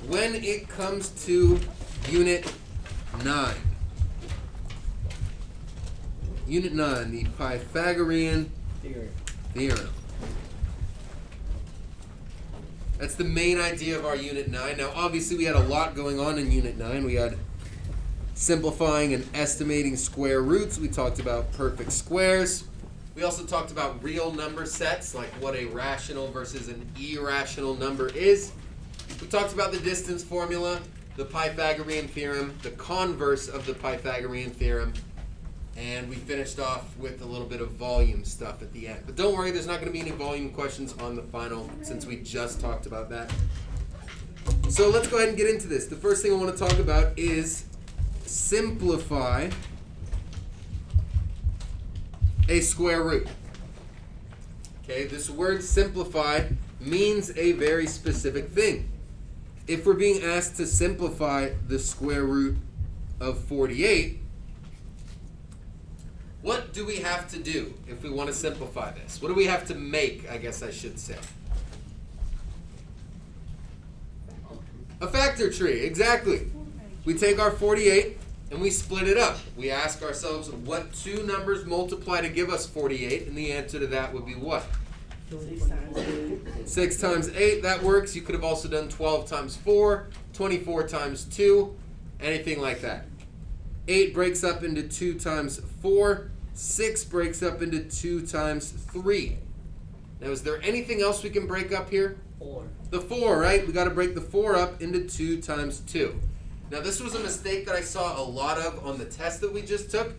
when it comes to Unit 9. Unit 9, the Pythagorean theorem. That's the main idea of our Unit 9. Now, obviously, we had a lot going on in Unit 9. We had simplifying and estimating square roots. We talked about perfect squares. We also talked about real number sets, like what a rational versus an irrational number is. We talked about the distance formula, the Pythagorean theorem, the converse of the Pythagorean theorem, and we finished off with a little bit of volume stuff at the end. But don't worry, there's not going to be any volume questions on the final since we just talked about that. So let's go ahead and get into this. The first thing I want to talk about is simplify a square root. Okay, this word simplify means a very specific thing. If we're being asked to simplify the square root of 48, what do we have to do if we want to simplify this? What do we have to make, I guess I should say? A factor tree, exactly. We take our 48 and we split it up. We ask ourselves what two numbers multiply to give us 48, and the answer to that would be what? 6 times 8. 6 times 8, that works. You could have also done 12 times 4, 24 times 2, anything like that. 8 breaks up into 2 times 4. 6 breaks up into 2 times 3. Now, is there anything else we can break up here? 4. The 4, right? We got to break the 4 up into 2 times 2. Now, this was a mistake that I saw a lot of on the test that we just took.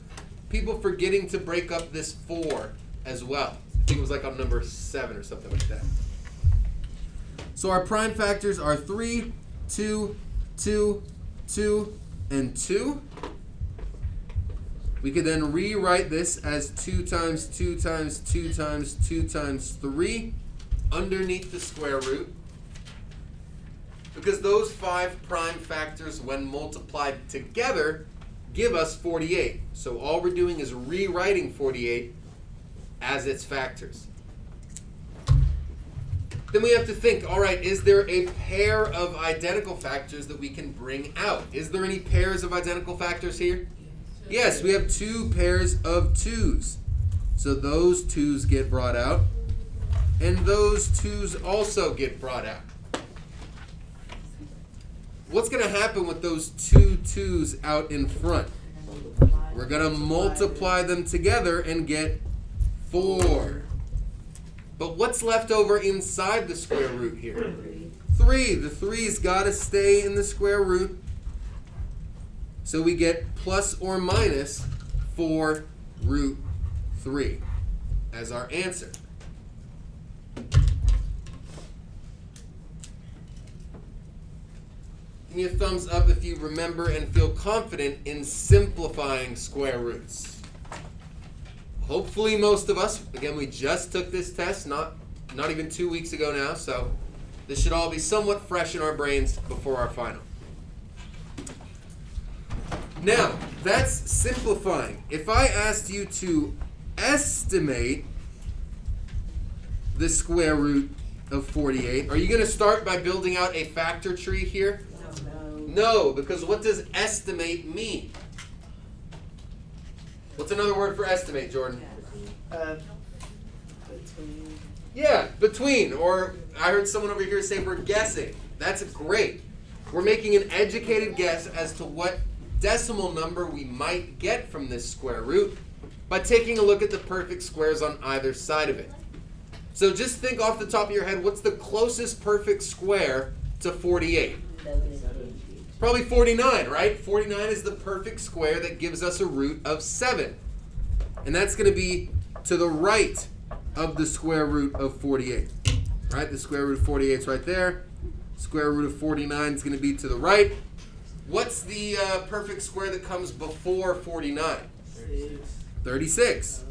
People forgetting to break up this 4 as well. I think it was like on number 7 or something like that. So our prime factors are 3, 2, 2, 2, and 2. We could then rewrite this as 2 times 2 times 2 times 2 times 3 underneath the square root. Because those 5 prime factors, when multiplied together, give us 48. So all we're doing is rewriting 48 as its factors. Then we have to think, all right, is there a pair of identical factors that we can bring out? Is there any pairs of identical factors here? Yes, we have 2 pairs of 2's. So those 2's get brought out, and those 2's also get brought out. What's going to happen with those 2 2's out in front? We're going to multiply them together and get 4. But what's left over inside the square root here? 3. The 3's got to stay in the square root. So we get plus or minus 4 root 3 as our answer. Give me a thumbs up if you remember and feel confident in simplifying square roots. Hopefully most of us, again, we just took this test not even 2 weeks ago now, so this should all be somewhat fresh in our brains before our final. Now, that's simplifying. If I asked you to estimate the square root of 48, are you going to start by building out a factor tree here? No, because what does estimate mean? What's another word for estimate, Jordan? Between. Yeah, between. Or I heard someone over here say we're guessing. That's great. We're making an educated guess as to what decimal number we might get from this square root by taking a look at the perfect squares on either side of it. So just think off the top of your head, what's the closest perfect square to 48? Probably 49, right? 49 is the perfect square that gives us a root of 7. And that's going to be to the right of the square root of 48. Right? The square root of 48 is right there. Square root of 49 is going to be to the right. What's the perfect square that comes before 49? 36.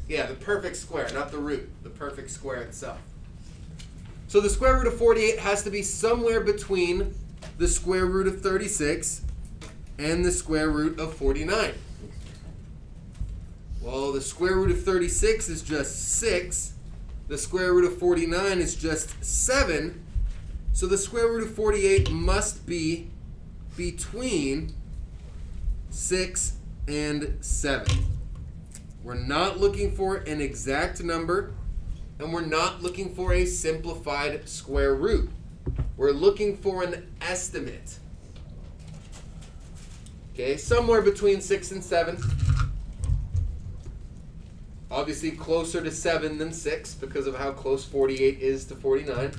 Yeah, the perfect square, not the root. The perfect square itself. So the square root of 48 has to be somewhere between the square root of 36 and the square root of 49. Well, the square root of 36 is just 6. The square root of 49 is just 7. So the square root of 48 must be between 6 and 7. We're not looking for an exact number, and we're not looking for a simplified square root. We're looking for an estimate. Okay, somewhere between 6 and 7. Obviously closer to 7 than 6 because of how close 48 is to 49.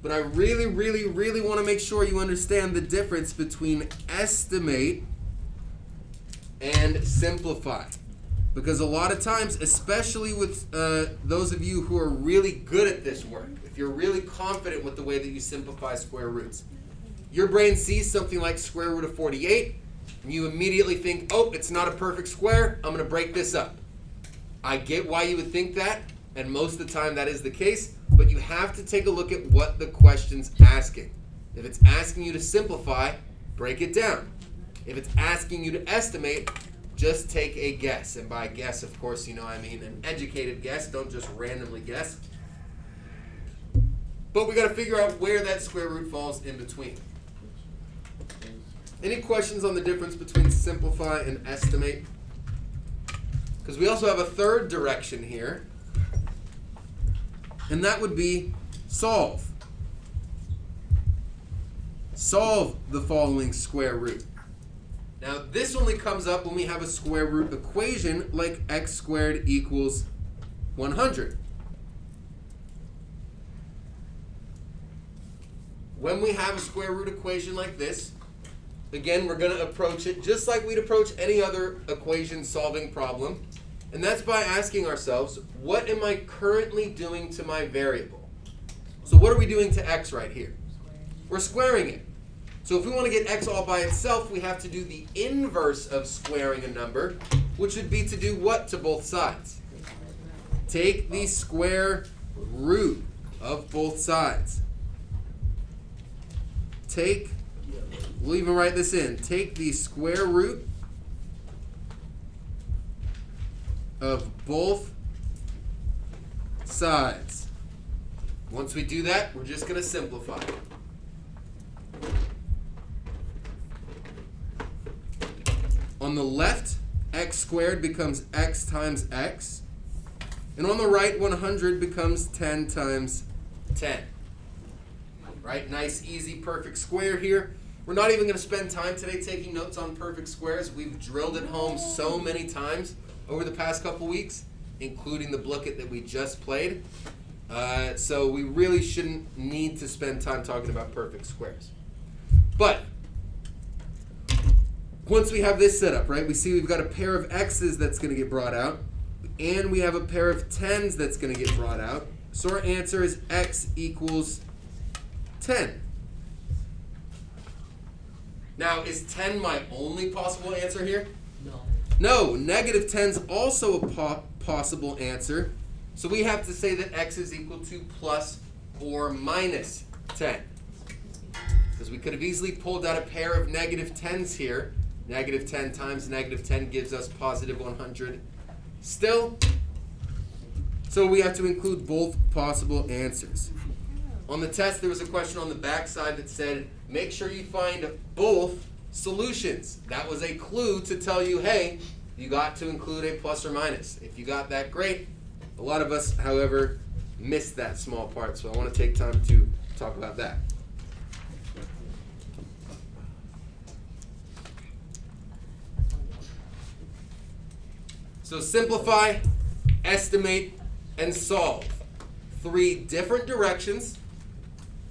But I really, really, really want to make sure you understand the difference between estimate and simplify. Because a lot of times, especially with those of you who are really good at this work, if you're really confident with the way that you simplify square roots, your brain sees something like square root of 48, and you immediately think, oh, it's not a perfect square, I'm going to break this up. I get why you would think that, and most of the time that is the case, but you have to take a look at what the question's asking. If it's asking you to simplify, break it down. If it's asking you to estimate, just take a guess. And by guess, of course, I mean an educated guess. Don't just randomly guess. But we got to figure out where that square root falls in between. Any questions on the difference between simplify and estimate? Because we also have a third direction here, and that would be solve. Solve the following square root. Now, this only comes up when we have a square root equation like x squared equals 100. When we have a square root equation like this, again, we're going to approach it just like we'd approach any other equation solving problem. And that's by asking ourselves, what am I currently doing to my variable? So what are we doing to x right here? We're squaring it. So if we want to get x all by itself, we have to do the inverse of squaring a number, which would be to do what to both sides? Take the square root of both sides. We'll even write this in. Take the square root of both sides. Once we do that, we're just going to simplify. On the left, x squared becomes x times x. And on the right, 100 becomes 10 times 10. Right? Nice, easy, perfect square here. We're not even going to spend time today taking notes on perfect squares. We've drilled it home so many times over the past couple weeks, including the booklet that we just played. So we really shouldn't need to spend time talking about perfect squares. But once we have this set up, right, we see we've got a pair of x's that's going to get brought out, and we have a pair of 10s that's going to get brought out. So our answer is x equals 10. Now, is 10 my only possible answer here? No, negative 10's also a possible answer. So we have to say that x is equal to plus or minus 10. Because we could have easily pulled out a pair of negative 10's here. Negative 10 times negative 10 gives us positive 100 still. So we have to include both possible answers. On the test, there was a question on the back side that said, make sure you find both solutions. That was a clue to tell you, hey, you got to include a plus or minus. If you got that, great. A lot of us, however, missed that small part, so I want to take time to talk about that. So simplify, estimate, and solve. 3 different directions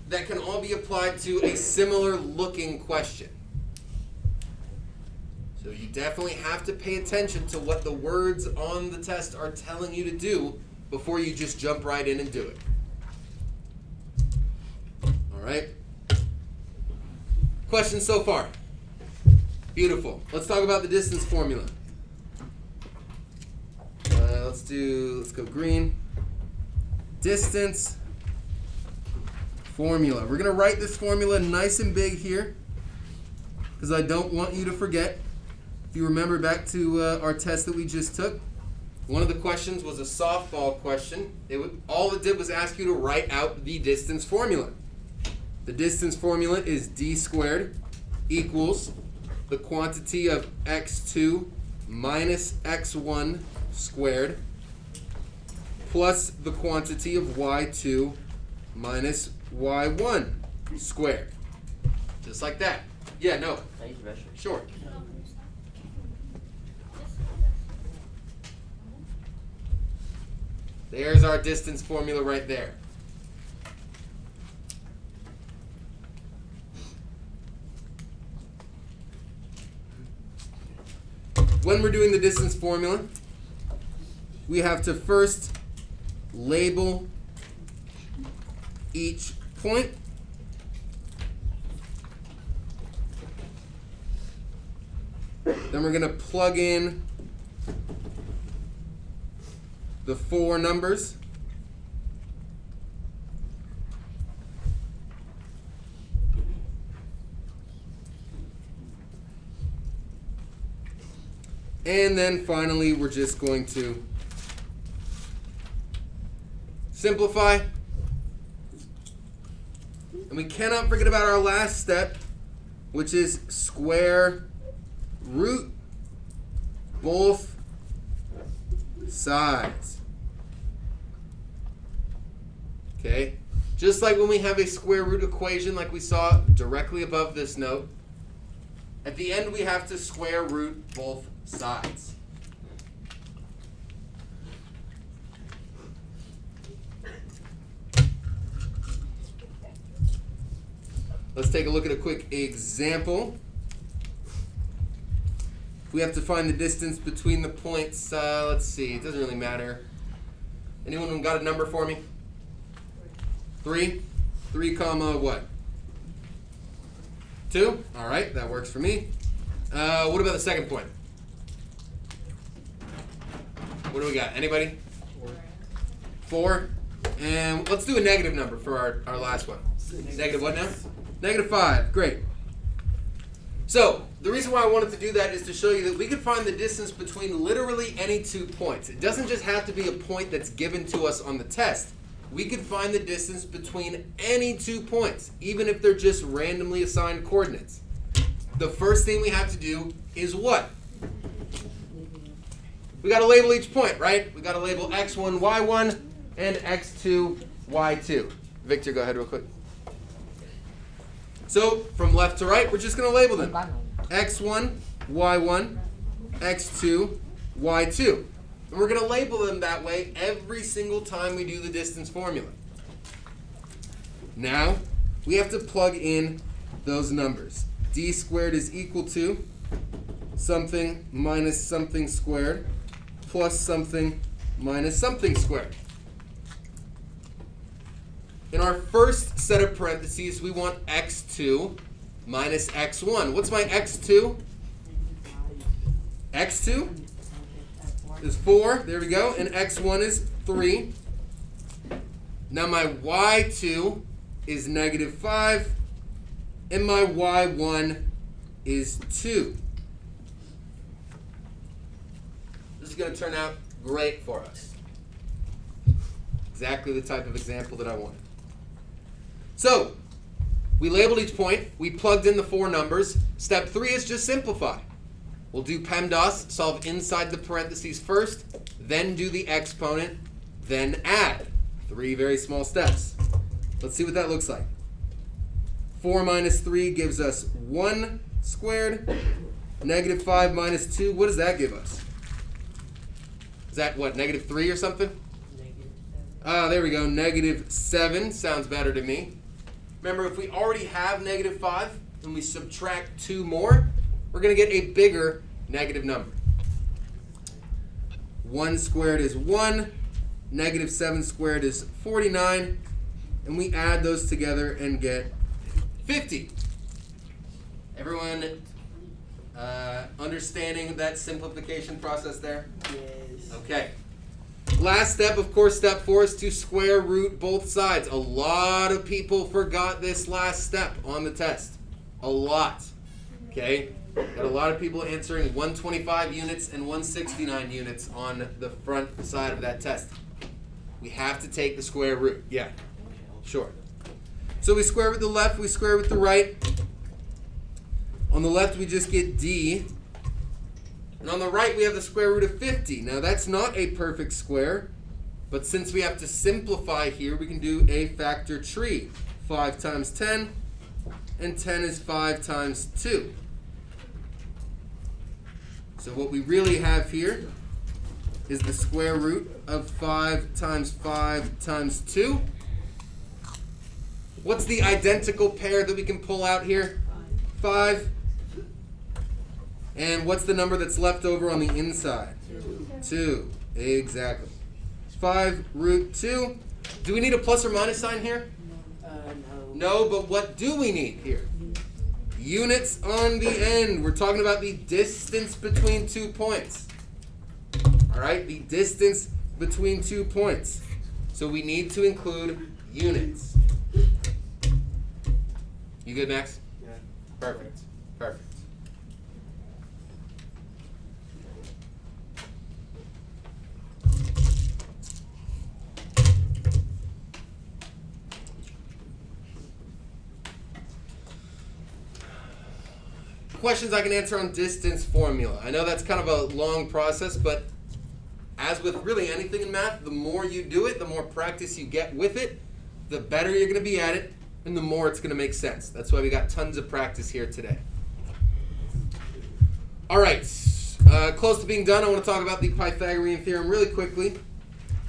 that can all be applied to a similar looking question. So you definitely have to pay attention to what the words on the test are telling you to do before you just jump right in and do it. All right? Questions so far? Beautiful. Let's talk about the distance formula. Let's go green. Distance formula. We're going to write this formula nice and big here because I don't want you to forget. If you remember back to our test that we just took, One of the questions was a softball question. All it did was ask you to write out the distance formula. The distance formula is d squared equals the quantity of x2 minus x1 squared plus the quantity of y2 minus y1 squared. Just like that. Yeah, no. Sure. There's our distance formula right there. When we're doing the distance formula, we have to first label each point. Then we're going to plug in the 4 numbers. And then finally, we're just going to simplify. And we cannot forget about our last step, which is square root both sides. Okay? Just like when we have a square root equation like we saw directly above this note, at the end we have to square root both sides. Let's take a look at a quick example. If we have to find the distance between the points, let's see, it doesn't really matter. Anyone got a number for me? 3? 3 comma what? 2? All right, that works for me. What about the second point? What do we got? Anybody? 4. And let's do a negative number for our last one. Negative what now? Negative 5. Great. So, the reason why I wanted to do that is to show you that we can find the distance between literally any 2 points. It doesn't just have to be a point that's given to us on the test. We can find the distance between any 2 points, even if they're just randomly assigned coordinates. The first thing we have to do is what? We got to label each point, right? We got to label x1, y1, and x2, y2. Victor, go ahead real quick. So, from left to right, we're just going to label them. x1, y1, x2, y2. And we're going to label them that way every single time we do the distance formula. Now, we have to plug in those numbers. D squared is equal to something minus something squared plus something minus something squared. In our first set of parentheses, we want x2 minus x1. What's my x2? x2 is 4. There we go. And x1 is 3. Now my y2 is negative 5. And my y1 is 2. This is going to turn out great for us. Exactly the type of example that I wanted. So, we labeled each point, we plugged in the 4 numbers. Step 3 is just simplify. We'll do PEMDAS, solve inside the parentheses first, then do the exponent, then add. 3 very small steps. Let's see what that looks like. 4 minus 3 gives us 1 squared. Negative 5 minus 2, what does that give us? Is that what, negative 3 or something? Ah, there we go, negative 7 sounds better to me. Remember, if we already have negative 5 and we subtract 2 more, we're going to get a bigger negative number. 1 squared is 1. Negative 7 squared is 49. And we add those together and get 50. Everyone understanding that simplification process there? Yes. Okay. Last step, of course, step 4 is to square root both sides. A lot of people forgot this last step on the test. A lot. Okay? Got a lot of people answering 125 units and 169 units on the front side of that test. We have to take the square root. Yeah, sure. So we square root the left, we square root the right. On the left, we just get d. And on the right, we have the square root of 50. Now, that's not a perfect square, but since we have to simplify here, we can do a factor tree. 5 times 10, and 10 is 5 times 2. So what we really have here is the square root of 5 times 5 times 2. What's the identical pair that we can pull out here? 5. And what's the number that's left over on the inside? 2. Exactly. 5 root 2. Do we need a plus or minus sign here? No. No, but what do we need here? Units on the end. We're talking about the distance between 2 points. All right, the distance between 2 points. So we need to include units. You good, Max? Yeah. Perfect. Perfect. Questions I can answer on distance formula. I know that's kind of a long process, but as with really anything in math, the more you do it, the more practice you get with it, the better you're going to be at it, and the more it's going to make sense. That's why we got tons of practice here today. All right, close to being done, I want to talk about the Pythagorean theorem really quickly,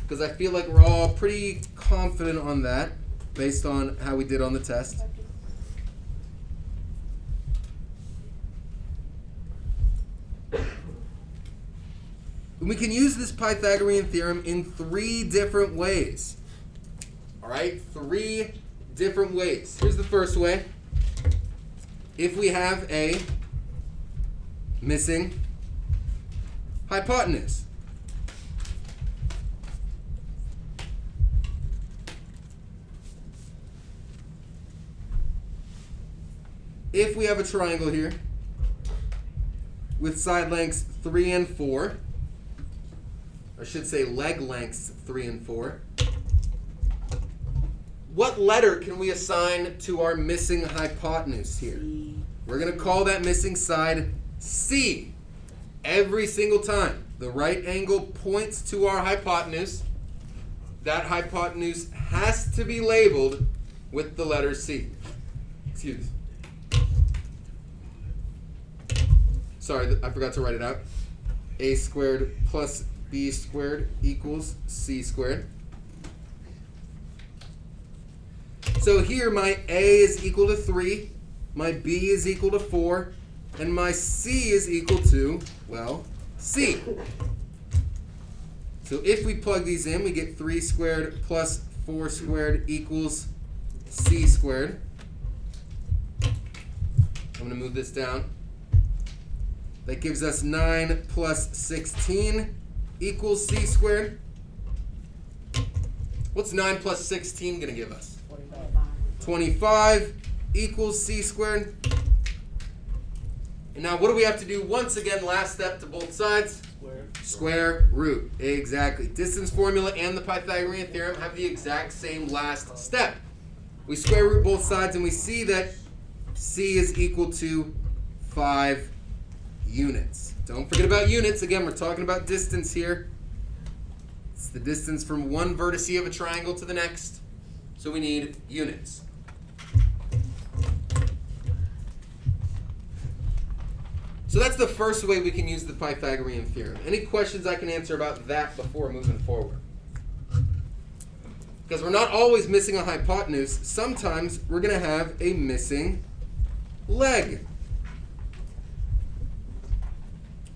because I feel like we're all pretty confident on that based on how we did on the test. We can use this Pythagorean theorem in 3 different ways. All right, 3 different ways. Here's the first way. If we have a missing hypotenuse. If we have a triangle here with side lengths 3 and 4, I should say leg lengths 3 and 4. What letter can we assign to our missing hypotenuse here? We're going to call that missing side C. Every single time the right angle points to our hypotenuse, that hypotenuse has to be labeled with the letter C. Excuse me. Sorry, I forgot to write it out. A squared plus b squared equals c squared. So here my a is equal to 3, my b is equal to 4, and my c is equal to, well, c. So if we plug these in, we get 3 squared plus 4 squared equals c squared. I'm going to move this down. That gives us 9 plus 16 equals c squared. What's 9 plus 16 going to give us? 25 equals c squared. And now what do we have to do once again, last step to both sides? Square root. Exactly. Distance formula and the Pythagorean theorem have the exact same last step. We square root both sides and we see that c is equal to 5 units. Don't forget about units. Again, we're talking about distance here. It's the distance from one vertice of a triangle to the next. So we need units. So that's the first way we can use the Pythagorean theorem. Any questions I can answer about that before moving forward? Because we're not always missing a hypotenuse. Sometimes we're going to have a missing leg.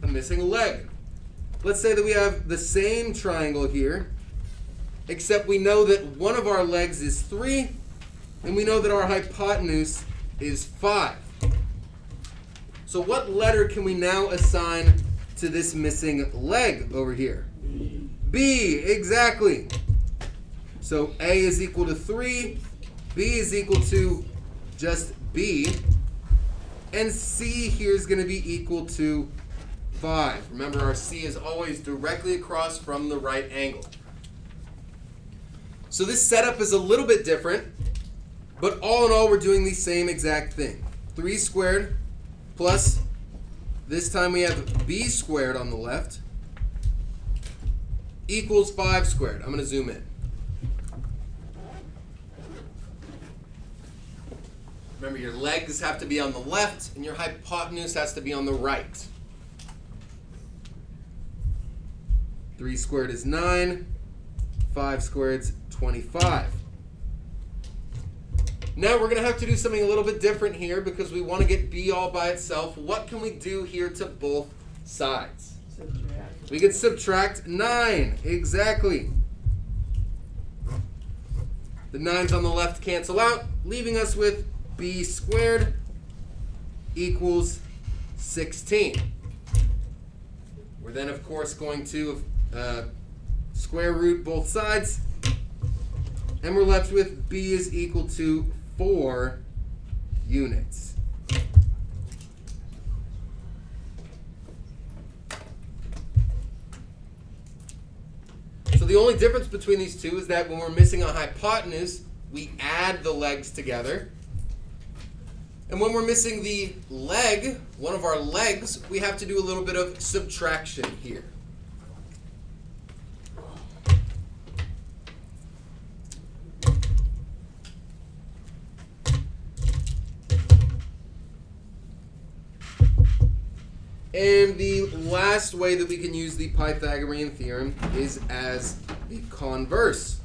A missing leg. Let's say that we have the same triangle here, except we know that one of our legs is 3, and we know that our hypotenuse is 5. So what letter can we now assign to this missing leg over here? B, exactly. So A is equal to 3, B is equal to just B. And C here is going to be equal to 5. Remember, our C is always directly across from the right angle. So this setup is a little bit different, but all in all, we're doing the same exact thing. 3 squared plus, this time we have B squared on the left, equals 5 squared. I'm going to zoom in. Remember, your legs have to be on the left, and your hypotenuse has to be on the right. 3 squared is 9. 5 squared is 25. Now we're going to have to do something a little bit different here because we want to get B all by itself. What can we do here to both sides? Subtract. We can subtract 9. Exactly. The 9's on the left cancel out, leaving us with B squared equals 16. We're then, of course, going to square root both sides, and we're left with B is equal to 4 units. So the only difference between these two is that when we're missing a hypotenuse, we add the legs together. And when we're missing the leg, one of our legs, we have to do a little bit of subtraction here. And the last way that we can use the Pythagorean theorem is as the converse.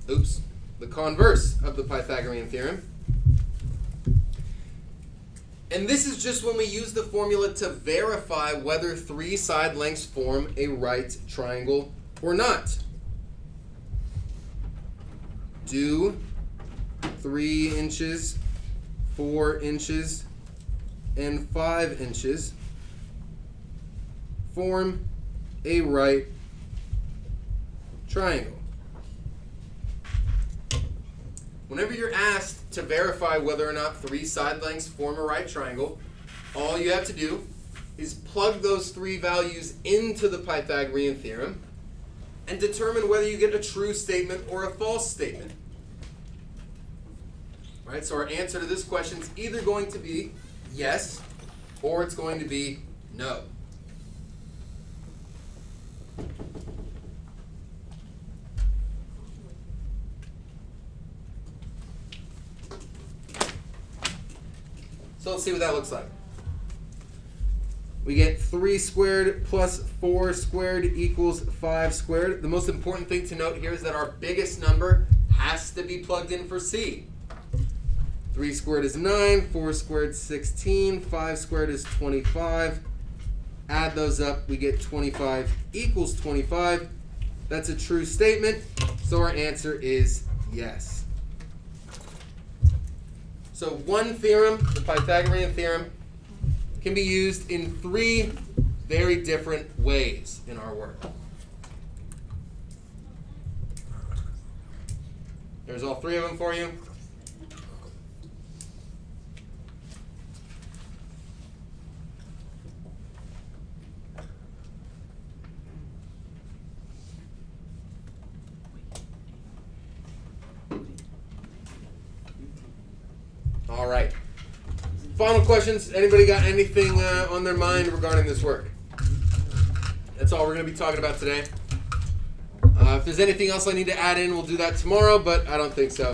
The converse of the Pythagorean theorem. And this is just when we use the formula to verify whether 3 side lengths form a right triangle or not. Do 3 inches, 4 inches, and 5 inches form a right triangle. Whenever you're asked to verify whether or not 3 side lengths form a right triangle, all you have to do is plug those 3 values into the Pythagorean theorem and determine whether you get a true statement or a false statement. All right, so our answer to this question is either going to be yes or it's going to be no. So let's see what that looks like. We get 3 squared plus 4 squared equals 5 squared. The most important thing to note here is that our biggest number has to be plugged in for C. 3 squared is 9, 4 squared is 16, 5 squared is 25. Add those up, we get 25 equals 25. That's a true statement, so our answer is yes. So one theorem, the Pythagorean theorem, can be used in 3 very different ways in our work. There's all 3 of them for you. All right. Final questions. Anybody got anything on their mind regarding this work? That's all we're going to be talking about today. If there's anything else I need to add in, we'll do that tomorrow, but I don't think so.